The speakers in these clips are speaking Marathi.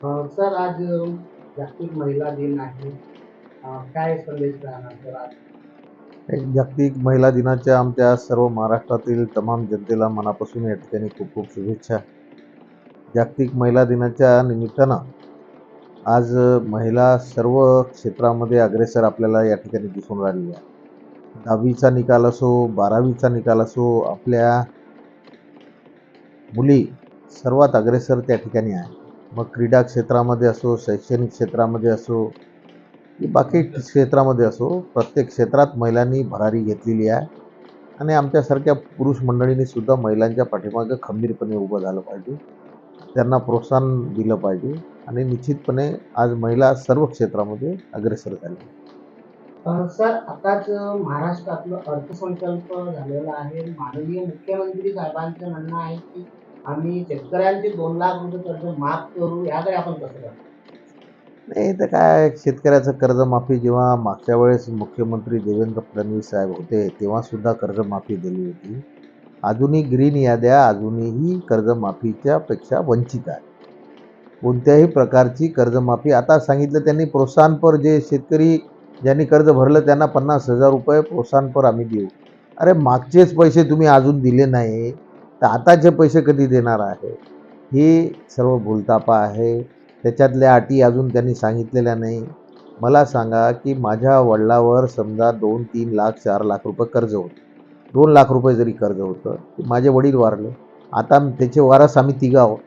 सर आज जागतिक महिला दिन आहे. काय संदेश राहणार सर आज? जागतिक महिला दिनाच्या आमच्या सर्व महाराष्ट्रातील तमाम जनतेला मनापासून या ठिकाणी खूप खूप शुभेच्छा. जागतिक महिला दिनाच्या निमित्तानं आज महिला सर्व क्षेत्रामध्ये अग्रेसर आपल्याला या ठिकाणी दिसून राहिलेली आहे. 10वीचा निकाल असो, 12वीचा निकाल असो, आपल्या मुली सर्वात अग्रेसर त्या ठिकाणी आहे. मग क्रीडा क्षेत्रामध्ये असो, शैक्षणिक क्षेत्रामध्ये असो, की बाकी क्षेत्रामध्ये असो, प्रत्येक क्षेत्रात महिलांनी भरारी घेतलेली आहे. आणि आमच्यासारख्या पुरुष मंडळींनी सुद्धा महिलांच्या पाठीमागे खंबीरपणे उभं झालं पाहिजे. त्यांना प्रोत्साहन दिलं पाहिजे आणि निश्चितपणे आज महिला सर्व क्षेत्रामध्ये अग्रेसर झाल्या. सर आताच महाराष्ट्रातलं अर्थसंकल्प झालेला आहे. माननीय मुख्यमंत्री साहेबांचं म्हणणं आहे, की आम्ही शेतकऱ्यांचे 2 लाख रुपये कर्ज माफ करू. याकडे आपण कसं बघता? नाही तर काय शेतकऱ्याचं कर्जमाफी जेव्हा मागच्या वेळेस मुख्यमंत्री देवेंद्र फडणवीस साहेब होते तेव्हा सुद्धा कर्जमाफी दिली होती. अजूनही ग्रीन याद्या अजूनही कर्जमाफीच्या पेक्षा वंचित आहे. कोणत्याही प्रकारची कर्जमाफी आता सांगितलं त्यांनी प्रोत्साहनपर जे शेतकरी ज्यांनी कर्ज भरलं त्यांना 50,000 रुपये प्रोत्साहनपर आम्ही देऊ. अरे मागचेच पैसे तुम्ही अजून दिले नाही तर आताचे पैसे कधी देणार आहे? ही सर्व भूलथापा आहे. त्याच्यातल्या अटी अजून त्यांनी सांगितलेल्या नाही. मला सांगा की माझ्या वडिलावर समजा 2-3 लाख 4 लाख रुपये कर्ज होतं. 2 लाख रुपये जरी कर्ज होतं, माझे वडील वारले. आता त्याचे वारस आम्ही तिघं आहोत.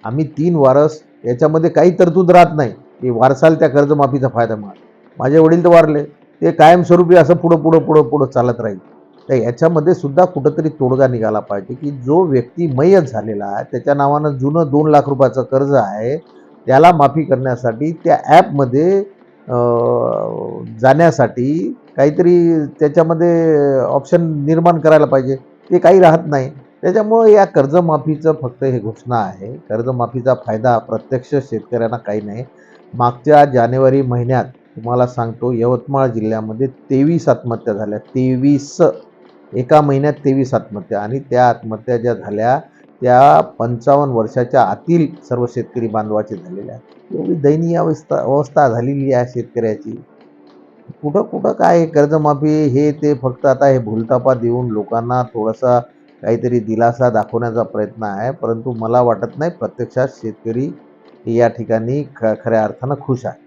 आम्ही 3 वारस याच्यामध्ये काही तरतूद राहत नाही की वारसाला त्या कर्जमाफीचा फायदा मिळाला. माझे वडील तर वारले, ते कायमस्वरूपी असं पुढं पुढं पुढं पुढं चालत राहील. तर याच्यामध्ये सुद्धा कुठंतरी तोडगा निघाला पाहिजे की जो व्यक्ती मयत झालेला आहे त्याच्या नावानं जुनं 2 लाख रुपयाचं कर्ज आहे त्याला माफी करण्यासाठी त्या ॲपमध्ये जाण्यासाठी काहीतरी त्याच्यामध्ये ऑप्शन निर्माण करायला पाहिजे. ते काही राहत नाही. त्याच्यामुळं या कर्जमाफीचं फक्त हे घोषणा आहे. कर्जमाफीचा फायदा प्रत्यक्ष शेतकऱ्यांना काही नाही. मागच्या जानेवारी महिन्यात तुम्हाला सांगतो यवतमाळ जिल्ह्यामध्ये 23 आत्महत्या झाल्या. 23 एका महिन्यात 23 आत्महत्या आणि त्या आत्महत्या ज्या झाल्या त्या 55 वर्षाच्या आतील सर्व शेतकरी बांधवाचे झालेल्या आहेत. एवढी दयनीय अवस्था झालेली आहे शेतकऱ्याची. कुठं कुठं काय कर्जमाफी हे ते फक्त आता हे भूलथापा देऊन लोकांना थोडासा काहीतरी दिलासा दाखवण्याचा प्रयत्न आहे. परंतु मला वाटत नाही प्रत्यक्षात शेतकरी या ठिकाणी खऱ्या अर्थानं खुश आहे.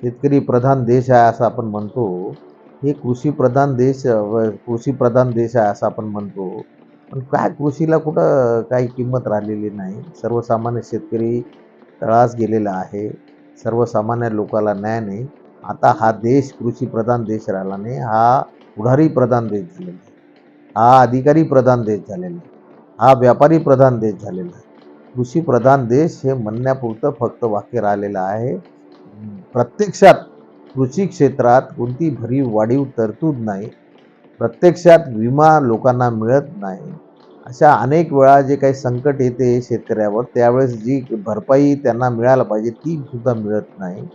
शेतकरी प्रधान देश आहे असं आपण म्हणतो. हे कृषीप्रधान देश कृषीप्रधान देश आहे असं आपण म्हणतो. पण काय कृषीला कुठं काही किंमत राहिलेली नाही. सर्वसामान्य शेतकरी तळास गेलेला आहे. सर्वसामान्य लोकाला न्याय नाही. आता हा देश कृषीप्रधान देश राहिला नाही. हा पुढारी प्रधान देश झालेला आहे. हा अधिकारी प्रधान देश झालेला आहे. हा व्यापारी प्रधान देश झालेला आहे. कृषीप्रधान देश हे म्हणण्यापुरतं फक्त वाक्य राहिलेलं आहे. प्रत्यक्षात कृषी क्षेत्रात कोणती भरीव वाढीव तरतूद नाही. प्रत्यक्षात विमा लोकांना मिळत नाही. अशा अनेक वेळा जे काही संकट येते शेतकऱ्यावर त्यावेळेस जी भरपाई त्यांना मिळायला पाहिजे ती सुद्धा मिळत नाही.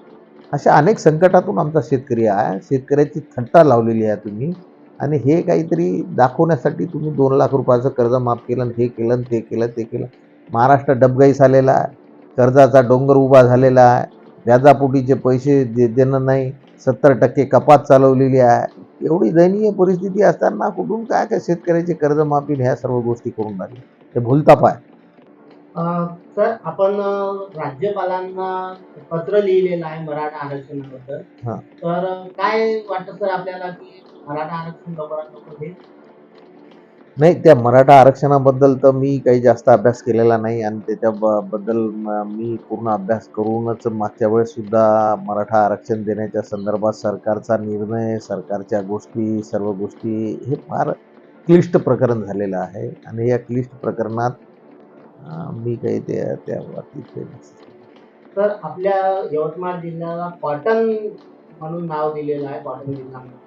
अशा अनेक संकटातून आमचा शेतकरी आहे. शेतकऱ्याची थट्टा लावलेली आहे तुम्ही आणि हे काहीतरी दाखवण्यासाठी तुम्ही 2 लाख रुपयाचं कर्ज माफ केलं, हे केलं, ते केलं, ते केलं. महाराष्ट्र डबघाईस आलेला आहे. कर्जाचा डोंगर उभा झालेला आहे. व्याजापोटीचे पैसे देणं नाही. 70% कपात चालवलेली आहे. एवढी दयनीय परिस्थिती असताना कुठून काय काय शेतकऱ्याची कर्जमाफी ह्या सर्व गोष्टी करून राहिले. ते भूलथाप आहे. सर आपण राज्यपालांना पत्र लिहिलेलं आहे मराठा आरक्षणाबद्दल. हां. तर काय वाटतं सर आपल्याला, की मराठा आरक्षण लवकरात लवकर होईल? नाही त्या मराठा आरक्षणाबद्दल तर मी काही जास्त अभ्यास केलेला नाही आणि त्याच्या बद्दल मी पूर्ण अभ्यास करूनच मागच्या वेळेस सुद्धा मराठा आरक्षण देण्याच्या संदर्भात सरकारचा निर्णय, सरकारच्या गोष्टी, सर्व गोष्टी हे फार क्लिष्ट प्रकरण झालेलं आहे आणि या क्लिष्ट प्रकरणात मी काही त्या बाबतीत काही तर आपल्या यवतमाळ जिल्ह्याला कॉटन म्हणून नाव दिलेलं आहे, कॉटन जिल्हा म्हणून.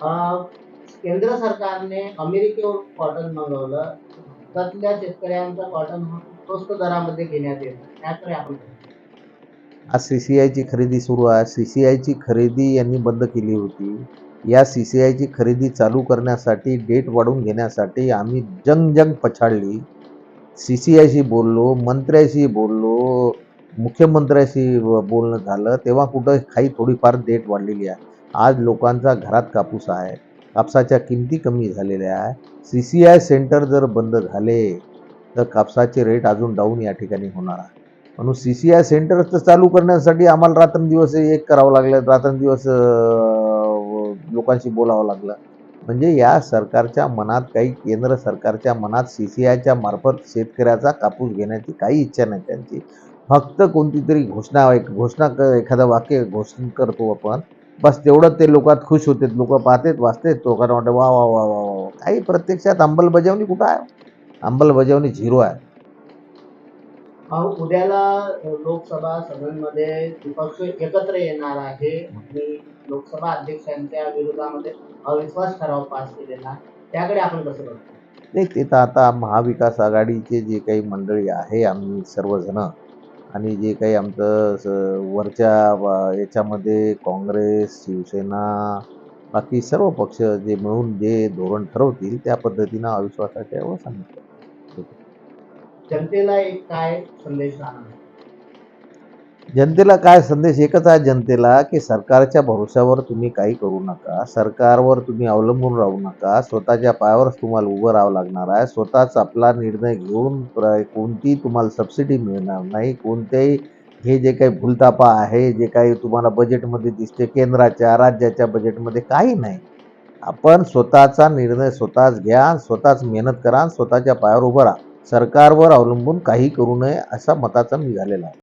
अ, केंद्र सरकारने अमेरिकेवरून कॉटन मागवलं. भारतातल्या शेतकऱ्यांचा कॉटन हा खूप स्वस्त दरामध्ये घेण्यात येत आहे. त्याकडे आपण आज CCIची खरेदी सुरू आहे. CCIची खरेदी यांनी बंद केली होती. या CCIची खरेदी चालू करण्यासाठी डेट वाढवून घेण्यासाठी आम्ही जंग पछाडली. CCIशी बोललो, मंत्र्याशी बोललो, मुख्यमंत्र्याशी बोलणं झालं तेव्हा कुठं काही थोडीफार देठ वाढलेली आहे. आज लोकांचा घरात कापूस आहे. कापसाच्या किमती कमी झालेल्या आहे. CCI सेंटर जर बंद झाले तर कापसाचे रेट अजून डाऊन या ठिकाणी होणार आहे. म्हणून CCI सेंटर तर चालू करण्यासाठी आम्हाला रात्रंदिवस एक करावं लागलं, रात्रंदिवस लोकांशी बोलावं लागलं. म्हणजे या सरकारच्या मनात काही केंद्र सरकारच्या मनात CCIच्या मार्फत शेतकऱ्याचा कापूस घेण्याची काही इच्छा नाही त्यांची. फक्त कोणती तरी एखादं वाक्य घोषणा करतो आपण. बस तेवढं ते लोकात खुश होतात. लोकं पाहतात, वाचतात. लोकांना वाटतं वाह, वाह, वाह, वाह, वाह! काही प्रत्यक्षात अंमलबजावणी कुठं आहे? अंमलबजावणी झिरो आहे. उद्याला लोकसभा सदनमध्ये विपक्ष एकत्र येणार आहे आणि लोकसभा अध्यक्षांच्या विरोधामध्ये अविश्वास ठराव पास केलेला आहे. त्याकडे आपण कसं बघतो? नाही ते तर आता महाविकास आघाडीचे जे काही मंडळी आहे आम्ही सर्वजण आणि जे काही आमचं वरच्या याच्यामध्ये काँग्रेस, शिवसेना, बाकी सर्व पक्ष जे मिळून जे धोरण ठरवतील त्या पद्धतीनं अविश्वासाच्या यावर सांगितलं. जनतेला एक काय संदेश राहणार? जनतेला काय संदेश एकच आहे जनतेला, की सरकारच्या भरोश्यावर तुम्ही काही करू नका. सरकारवर तुम्ही अवलंबून राहू नका. स्वतःच्या पायावरच तुम्हाला उभं राहावं लागणार आहे. स्वतःच आपला निर्णय घेऊन कोणतीही तुम्हाला सबसिडी मिळणार नाही. कोणत्याही हे जे काही भूलथापा आहे, जे काही तुम्हाला बजेटमध्ये दिसते केंद्राच्या, राज्याच्या बजेटमध्ये काही नाही. आपण स्वतःचा निर्णय स्वतःच घ्या, स्वतःच मेहनत करा, स्वतःच्या पायावर उभं राहा. सरकारवर अवलंबून काही करू नये, अशा मताचा मी झालेला आहे.